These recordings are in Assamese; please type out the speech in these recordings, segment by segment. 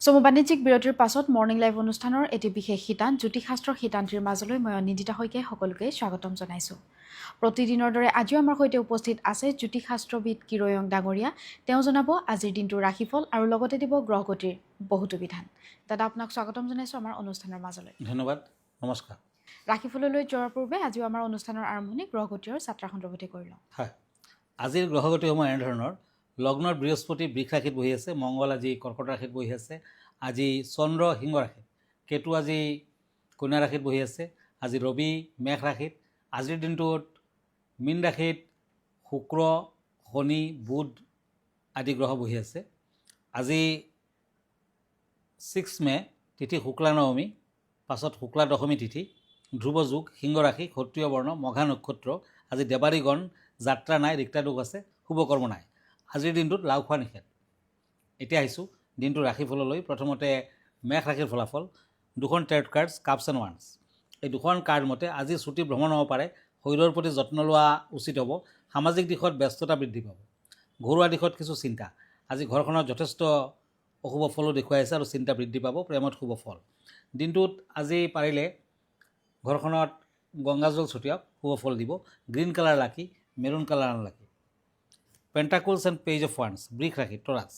চমু বাণিজ্যিক বিৰতিৰ পাছত মৰ্ণিং লাইভ অনুষ্ঠানৰ এটি বিশেষ শিতান জ্যোতিষশাস্ত্ৰৰ শিতানটিৰ মাজলৈ মই অনিন্দিতা শইকীয়াই সকলোকে স্বাগতম জনাইছোঁ। প্ৰতিদিনৰ দৰে আজিও আমাৰ সৈতে উপস্থিত আছে জ্যোতিষশাস্ত্ৰবিদ কিৰয়ং ডাঙৰীয়া। তেওঁ জনাব আজিৰ দিনটোৰ ৰাশিফল আৰু লগতে দিব গ্ৰহগতিৰ বহুতো বিধান। দাদা, আপোনাক স্বাগতম জনাইছোঁ আমাৰ অনুষ্ঠানৰ মাজলৈ। ধন্যবাদ, নমস্কাৰ। ৰাশিফললৈ যোৱাৰ পূৰ্বে আজিও আমাৰ অনুষ্ঠানৰ আৰম্ভণি গ্ৰহগতি আৰু যাত্ৰা সন্দৰ্ভতে কৰি লওঁ। হয়, আজিৰ গ্ৰহগতিসমূহ এনেধৰণৰ: লগ্নৰ বৃহস্পতি বৃষ ৰাশিত বহি আছে, মংগল আজি কৰ্কট ৰাশিত বহি আছে, আজি চন্দ্ৰ সিংহ ৰাশিত, কেতু আজি কন্যা ৰাশিত বহি আছে, আজি ৰবি মেষ ৰাশিত। আজিৰ দিনটোত মীন ৰাশিত শুক্ৰ, শনি, বুধ আদি গ্ৰহ বহি আছে। আজি 6 মে তিথি শুক্লা নৱমী, পাছত শুক্লা দশমী তিথি, ধ্ৰুৱ যোগ, সিংহ ৰাশি, ক্ষত্ৰিয় বৰ্ণ, মঘা নক্ষত্ৰ। আজি দেৱাৰীগণ, যাত্ৰা নাই, ৰিক্তাদোষ আছে, শুভকৰ্ম নাই। আজিৰ দিনটোত লাও খোৱা নিষেধ। এতিয়া আহিছোঁ দিনটোৰ ৰাশিফললৈ। প্ৰথমতে মেষ ৰাশিৰ ফলাফল। দুখন টেৰট কাৰ্ডছ, কাপছ এণ্ড ওৱান্স। এই দুখন কাৰ্ড মতে আজি ছুটি ভ্ৰমণ হ'ব পাৰে, শৰীৰৰ প্ৰতি যত্ন লোৱা উচিত হ'ব, সামাজিক দিশত ব্যস্ততা বৃদ্ধি পাব, ঘৰুৱা দিশত কিছু চিন্তা। আজি ঘৰখনত যথেষ্ট অশুভ ফলো দেখুৱাই আছে আৰু চিন্তা বৃদ্ধি পাব, প্ৰেমত শুভ ফল। দিনটোত আজি পাৰিলে ঘৰখনত গংগাজল ছটিয়াওক, শুভ ফল দিব। Green colour lucky, maroon colour unlucky. Pentacles and page of ওৱান্স, বৃষ ৰাশি, টৰাছ।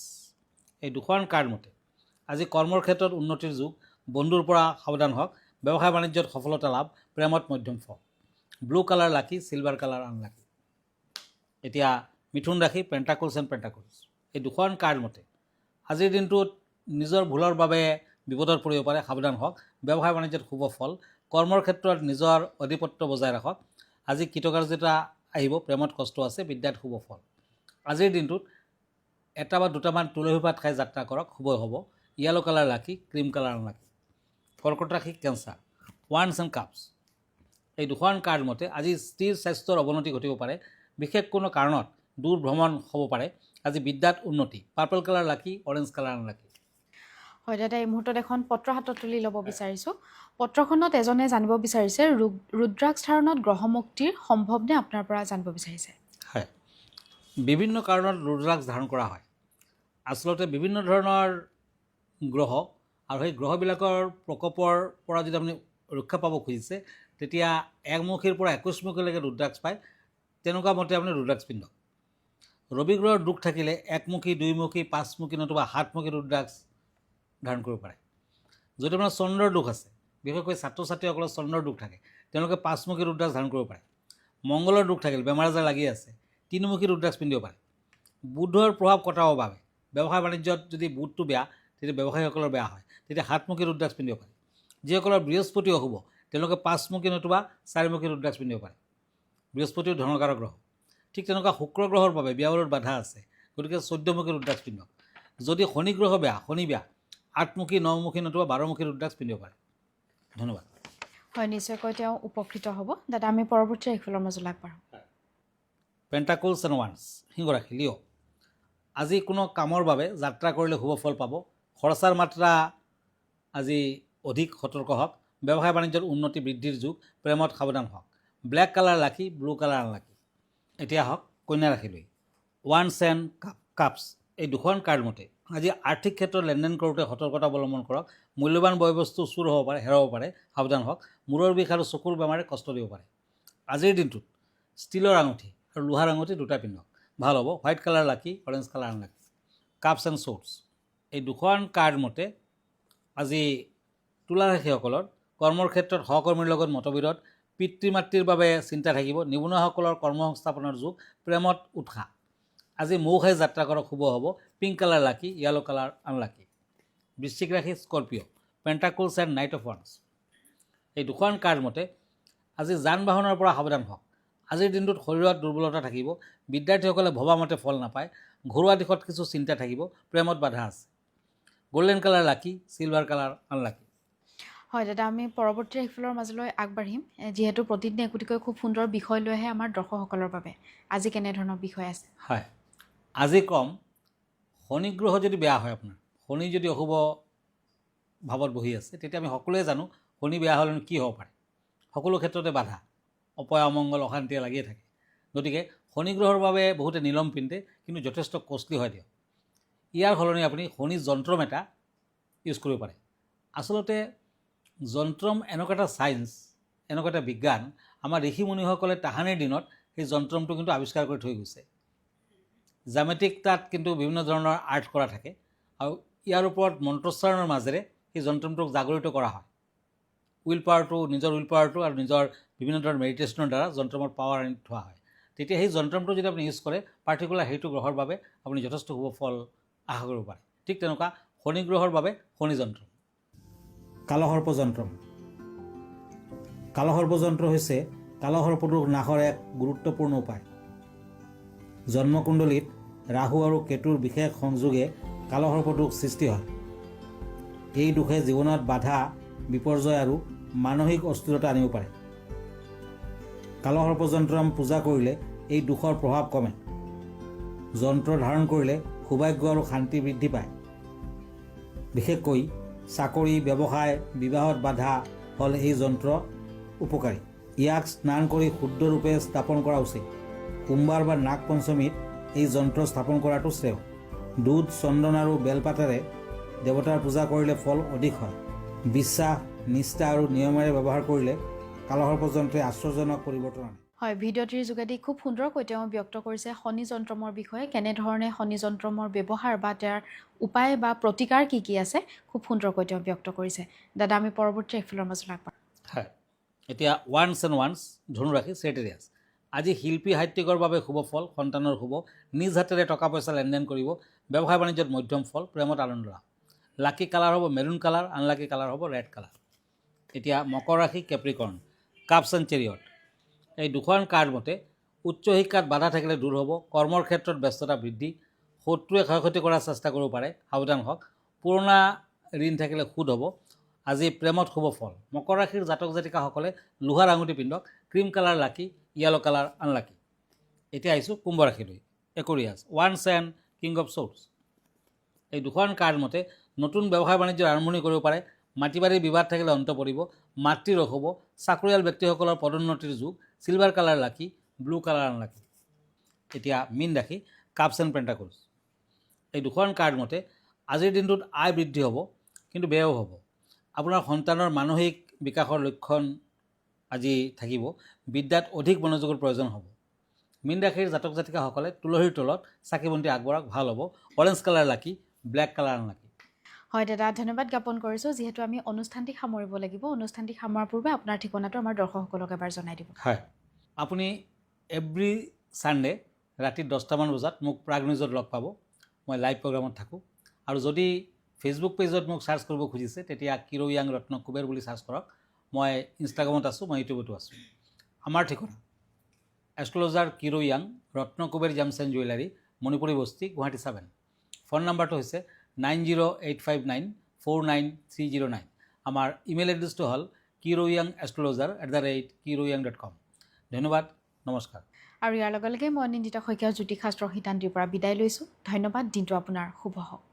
এই দুখন কাৰ্ড মতে আজি কৰ্মৰ ক্ষেত্ৰত উন্নতিৰ যুগ, বন্ধুৰ পৰা সাৱধান হওক, ব্যৱসায় বাণিজ্যত সফলতা লাভ, প্ৰেমত মধ্যম ফল। ব্লু কালাৰ লাকি, চিলভাৰ কালাৰ আনলাকি। এতিয়া মিথুন ৰাশি, পেণ্টাকুলছ এণ্ড পেণ্টাকুলছ। এই দুখন কাৰ্ড মতে আজিৰ দিনটোত নিজৰ ভুলৰ বাবে বিপদত পৰিব পাৰে, সাৱধান হওক, ব্যৱসায় বাণিজ্যত শুভ ফল, কৰ্মৰ ক্ষেত্ৰত নিজৰ আধিপত্য বজাই ৰাখক। আজি কৃতকাৰ্যতা আহিব, প্ৰেমত কষ্ট আছে, বিদ্যাত শুভ ফল। আজিৰ দিনটোত এটা বা দুটামান তুলসী পাত খাই যাত্ৰা কৰক, শুভ হ'ব। য়েলো কালাৰ লাকি, ক্ৰীম কালাৰ আনলাকি। কৰ্কট ৰাশি, কেঞ্চাৰ, ওৱান্স এণ্ড কাপছ। এই দুখন কাৰ্ড মতে আজি স্থিৰ স্বাস্থ্যৰ অৱনতি ঘটিব পাৰে, বিশেষ কোনো কাৰণত দূৰ ভ্ৰমণ হ'ব পাৰে। আজি বিদ্যাত উন্নতি, পাৰ্পল কালাৰ লাকি, অৰেঞ্জ কালাৰ আনলাকি। হয় দাদা, এই মুহূৰ্তত এখন পত্ৰ হাতত তুলি ল'ব বিচাৰিছোঁ। পত্ৰখনত এজনে জানিব বিচাৰিছে ৰুদ্ৰাক্ষ ধাৰণত গ্ৰহমুক্তিৰ সম্ভৱনে, আপোনাৰ পৰা জানিব বিচাৰিছে। হয়, বিভিন্ন কাৰণত ৰুদ্ৰাক্ষ ধাৰণ কৰা হয়। আচলতে বিভিন্ন ধৰণৰ গ্ৰহ, আৰু সেই গ্ৰহবিলাকৰ প্ৰকোপৰ পৰা যদি আপুনি ৰক্ষা পাব খুজিছে, তেতিয়া 1 মুখীৰ পৰা 21 মুখীলৈকে ৰুদ্ৰাক্ষ পায়। তেনেকুৱা মতে আপুনি ৰুদ্ৰাক্ষ পিন্ধক। ৰবি গ্ৰহৰ দুখ থাকিলে 1 মুখী, 2 মুখী, 5 মুখী নতুবা 7 মুখী ৰুদ্ৰাক্ষ ধাৰণ কৰিব পাৰে। যদি আপোনাৰ চন্দ্ৰৰ দুখ আছে, বিশেষকৈ ছাত্ৰ ছাত্ৰীসকলৰ চন্দ্ৰৰ দুখ থাকে, তেওঁলোকে 5 মুখী ৰুদ্ৰাক্ষ ধাৰণ কৰিব পাৰে। মংগলৰ দুখ থাকিল, বেমাৰ আজাৰ লাগি আছে, 3 মুখী ৰুদ্ৰাক্ষ পিন্ধিব পাৰে। বুধৰ প্ৰভাৱ কটাবৰ বাবে ব্যৱসায় বাণিজ্যত যদি বুধটো বেয়া, তেতিয়া ব্যৱসায়ীসকলৰ বেয়া হয়, তেতিয়া 7 মুখী ৰুদ্ৰাক্ষ পিন্ধিব পাৰে। যিসকলৰ বৃহস্পতি অশুভ, তেওঁলোকে 5 মুখী নতুবা 4 মুখী ৰুদ্ৰাক্ষ পিন্ধিব পাৰে। বৃহস্পতিও ধনকাৰক গ্ৰহ। ঠিক তেনেকুৱা শুক্ৰ গ্ৰহৰ বাবে বিয়াবোৰত বাধা আছে, গতিকে 14 মুখী ৰুদ্ৰাক্ষ পিন্ধক। যদি শনি গ্ৰহ বেয়া, শনি বেয়া, 8 মুখী, 9 মুখী নতুবা 12 মুখী ৰুদ্ৰাক্ষ পিন্ধিব পাৰে। ধন্যবাদ। হয়, নিশ্চয়কৈ তেওঁ উপকৃত হ'ব। দাদা, আমি পৰৱৰ্তী ৰাশিফলৰ মাজলৈ আগবাঢ়োঁ। পেণ্টাকুলছ এণ্ড ওৱান্স, সিংহ ৰাশি, লিঅ'। আজি কোনো কামৰ বাবে যাত্ৰা কৰিলে শুভ ফল পাব। খৰচাৰ মাত্ৰা আজি অধিক, সতৰ্ক হওক। ব্যৱসায় বাণিজ্যত উন্নতি বৃদ্ধিৰ যুগ, প্ৰেমত সাৱধান হওক। ব্লেক কালাৰ লাকি, ব্লু কালাৰ আনলাকি। এতিয়া হওক কন্যা ৰাশিলৈ। ওৱান্স এণ্ড কাপছ, এই দুখন কাৰ্ড মতে আজি আৰ্থিক ক্ষেত্ৰত লেনদেন কৰোঁতে সতৰ্কতা অৱলম্বন কৰক। মূল্যৱান বয় বস্তু চুৰ হ'ব পাৰে, হেৰাব পাৰে, সাৱধান হওক। মূৰৰ বিষ আৰু চকুৰ বেমাৰে কষ্ট দিব পাৰে। আজিৰ দিনটোত ষ্টীলৰ আঙুঠি আৰু লোহাৰ আঙুঠি দুটা পিন্ধক, ভাল হ'ব। White colour lucky, orange colour unlucky. Cups and shorts, এই দুখন কাৰ্ড মতে আজি তুলা ৰাশিসকলৰ কৰ্মৰ ক্ষেত্ৰত সহকৰ্মীৰ লগত মতবিৰোধ, পিতৃ মাতৃৰ বাবে চিন্তা থাকিব। নিবনুৱাসকলৰ কৰ্মসংস্থাপনৰ যুগ, প্ৰেমত উৎসাহ। আজি মৌ খাই যাত্ৰা কৰক, শুভ হ'ব। Pink colour lucky, yellow colour unlucky. বৃশ্চিক ৰাশি, Scorpio', pentacles and knight of ওৱান্স। এই দুখন কাৰ্ড মতে আজি যান বাহনৰ পৰা সাৱধান হওক। আজিৰ দিনটোত শৰীৰত দুৰ্বলতা থাকিব। বিদ্যাৰ্থীসকলে ভবামতে ফল নাপায়। ঘৰুৱা দিশত কিছু চিন্তা থাকিব, প্ৰেমত বাধা আছে। গল্ডেন কালাৰ লাকি, চিলভাৰ কালাৰ আনলাকি। হয় দাদা, আমি পৰৱৰ্তী ৰাশিফলৰ মাজলৈ আগবাঢ়িম। যিহেতু প্ৰতিদিনে একোটিকৈ খুব সুন্দৰ বিষয় লৈ আহে আমাৰ দৰ্শকসকলৰ বাবে, আজি কেনেধৰণৰ বিষয় আছে? হয়, আজি কম শনি গ্ৰহ যদি বেয়া হয়, আপোনাৰ শনি যদি অশুভ ভাৱত বহি আছে, তেতিয়া আমি সকলোৱে জানো শনি বেয়া হ'লে কি হ'ব পাৰে। সকলো ক্ষেত্ৰতে বাধা, অপয় অমংগল, অশান্তিয়ে লাগিয়ে থাকে। গতিকে শনি গ্ৰহৰ বাবে বহুতে নীলম পিন্ধে, কিন্তু যথেষ্ট কষ্টলি হয় দিয়ক। ইয়াৰ সলনি আপুনি শনি যন্ত্ৰম এটা ইউজ কৰিব পাৰে। আচলতে যন্ত্ৰম এনেকুৱা এটা ছায়েন্স, এনেকুৱা এটা বিজ্ঞান, আমাৰ ঋষি মুনিসকলে তাহানিৰ দিনত সেই যন্ত্ৰমটো কিন্তু আৱিষ্কাৰ কৰি থৈ গৈছে। জ্যামিতিক তাত কিন্তু বিভিন্ন ধৰণৰ আৰ্ট কৰা থাকে আৰু ইয়াৰ ওপৰত মন্ত্ৰোচ্চাৰণৰ মাজেৰে সেই যন্ত্ৰমটোক জাগৰিত কৰা হয়। নিজৰ উইল পাৱাৰটো আৰু নিজৰ বিভিন্ন ধৰণৰ মেডিটেশ্যনৰ দ্বাৰা যন্ত্ৰমৰ পাৱাৰ আনি থোৱা হয়। তেতিয়া সেই যন্ত্ৰমটো যদি আপুনি ইউজ কৰে পাৰ্টিকুলাৰ সেইটো গ্ৰহৰ বাবে আপুনি যথেষ্ট শুভ ফল আশা কৰিব পাৰে। ঠিক তেনেকুৱা শনি গ্ৰহৰ বাবে শনি যন্ত্ৰ। কালসৰ্প যন্ত্ৰম। কালসৰ্প যন্ত্ৰ হৈছে কালসৰ্পটোক নাশৰ এক গুৰুত্বপূৰ্ণ উপায়। জন্মকুণ্ডলীত ৰাহু আৰু কেতুৰ বিশেষ সংযোগে কালসৰ্পটোক সৃষ্টি হয়। এই দোষে জীৱনত বাধা, বিপৰ্যয় আৰু মানসিক অস্থিৰতা আনিব পাৰে। কালসৰ্প যন্ত্ৰম পূজা কৰিলে এই দোষৰ প্ৰভাৱ কমে। যন্ত্ৰ ধাৰণ কৰিলে সৌভাগ্য আৰু শান্তি বৃদ্ধি পায়। বিশেষকৈ চাকৰি, ব্যৱসায়, বিবাহত বাধা হ'ল এই যন্ত্ৰ উপকাৰী। ইয়াক স্নান কৰি শুদ্ধৰূপে স্থাপন কৰা উচিত। সোমবাৰ বা নাগ পঞ্চমীত এই যন্ত্ৰ স্থাপন কৰাটো শ্ৰেয়। দুধ, চন্দন আৰু বেলপাতেৰে দেৱতাৰ পূজা কৰিলে ফল অধিক হয়। বিশ্বাস, নিষ্ঠা আৰু নিয়মেৰে ব্যৱহাৰ কৰিলে কালসৰ্প যন্ত্ৰে আশ্চৰ্যজনক পৰিৱৰ্তন আনে। হয়, ভিডিঅ'টিৰ যোগেদি খুব সুন্দৰকৈ তেওঁ ব্যক্ত কৰিছে শনি যন্ত্ৰমৰ বিষয়ে, কেনেধৰণে শনি যন্ত্ৰমৰ ব্যৱহাৰ বা তাৰ উপায় বা প্ৰতিকাৰ কি কি আছে, খুব সুন্দৰকৈ তেওঁ ব্যক্ত কৰিছে। দাদা, আমি পৰৱৰ্তী এফিলৰ মাজলৈ আগবাঢ়ো। হয়, এতিয়া ওৱান্স ধনুৰাশি চেটেৰিয়াছ। আজি শিল্পী সাহিত্যিকৰ বাবে শুভ ফল, সন্তানৰ শুভ, নিজ হাতেৰে টকা পইচা লেনদেন কৰিব, ব্যৱসায় বাণিজ্যত মধ্যম ফল, প্ৰেমত আনন্দ লাভ। লাকি কালাৰ হ'ব মেৰুণ কালাৰ, আনলাকি কালাৰ হ'ব ৰেড কালাৰ। এতিয়া মকৰ ৰাশি কেপ্ৰিকৰ্ণ, কাপছ এণ্ড চেৰিয়ট। এই দুখন কাৰ্ড মতে উচ্চ শিক্ষাত বাধা থাকিলে দূৰ হ'ব, কৰ্মৰ ক্ষেত্ৰত ব্যস্ততা বৃদ্ধি, শত্ৰুৱে ক্ষয়ক্ষতি কৰাৰ চেষ্টা কৰিব পাৰে, সাৱধান হওক। পুৰণা ঋণ থাকিলে সুদ হ'ব। আজি প্ৰেমত শুভ ফল। মকৰ ৰাশিৰ জাতক জাতিকাসকলে লোহাৰ আঙুঠি পিন্ধক, cream colour lucky, yellow colour unlucky. এতিয়া আহিছোঁ কুম্ভ ৰাশিলৈ, একুৰিয়াছ, ওৱান্স এণ্ড কিং অফ শ্বৰ্টছ। এই দুখন কাৰ্ড মতে নতুন ব্যৱসায় বাণিজ্যৰ আৰম্ভণি কৰিব পাৰে, মাটি বাৰীৰ বিবাদ থাকিলে অন্ত পৰিব, মাতৃ ৰোগ হ'ব, চাকৰিয়াল ব্যক্তিসকলৰ পদোন্নতিৰ যুগ, চিলভাৰ কালাৰ লাকি, ব্লু কালাৰ আনলাকি। এতিয়া মীন ৰাশি, কাপছ এণ্ড পেণ্টাকলছ। এই দুখন কাৰ্ড মতে আজিৰ দিনটোত আয় বৃদ্ধি হ'ব, কিন্তু ব্যয়ও হ'ব। আপোনাৰ সন্তানৰ মানসিক বিকাশৰ লক্ষণ আজি থাকিব, বিদ্যাত অধিক মনোযোগৰ প্ৰয়োজন হ'ব। মীন ৰাশিৰ জাতক জাতিকাসকলে তুলসীৰ তলত চাকি বন্তি আগবঢ়াওক, ভাল হ'ব। অৰেঞ্জ কালাৰ লাকি, ব্লেক কালাৰ আনলাকি। হয় দাদা, ধন্যবাদ জ্ঞাপন কৰিছোঁ। যিহেতু আমি অনুষ্ঠানটি সামৰিব লাগিব, অনুষ্ঠানটি সামৰাৰ পূৰ্বে আপোনাৰ ঠিকনাটো আমাৰ দৰ্শকসকলক এবাৰ জনাই দিব। হয়, আপুনি এভৰি ছানডে ৰাতি 10টামান বজাত মোক প্ৰাগ নিউজত লগ পাব। মই লাইভ প্ৰগ্ৰামত থাকোঁ। আৰু যদি ফেচবুক পেজত মোক চাৰ্চ কৰিব খুজিছে তেতিয়া কিৰো য়াং ৰত্ন কুবেৰ বুলি চাৰ্চ কৰক। মই ইনষ্টাগ্ৰামত আছোঁ, মই ইউটিউবতো আছোঁ। আমাৰ ঠিকনা এষ্ট্ৰলজাৰ কিৰো য়াং Ratna Kuber gems and jewellery, Manipuri Basti, Guwahati 7। Phone নাম্বাৰটো হৈছে 9085949309। আমাৰ ইমেইল এড্ৰেছটো হ'ল kiroyangastrologer@kiroyang.com। ধন্যবাদ, নমস্কাৰ। আৰু ইয়াৰ লগে লগে মই নিন্দিতা শইকীয়া জ্যোতিষশাস্ত্ৰৰ শিতান্তিৰ পৰা বিদায় লৈছোঁ। ধন্যবাদ, দিনটো আপোনাৰ শুভ হওক।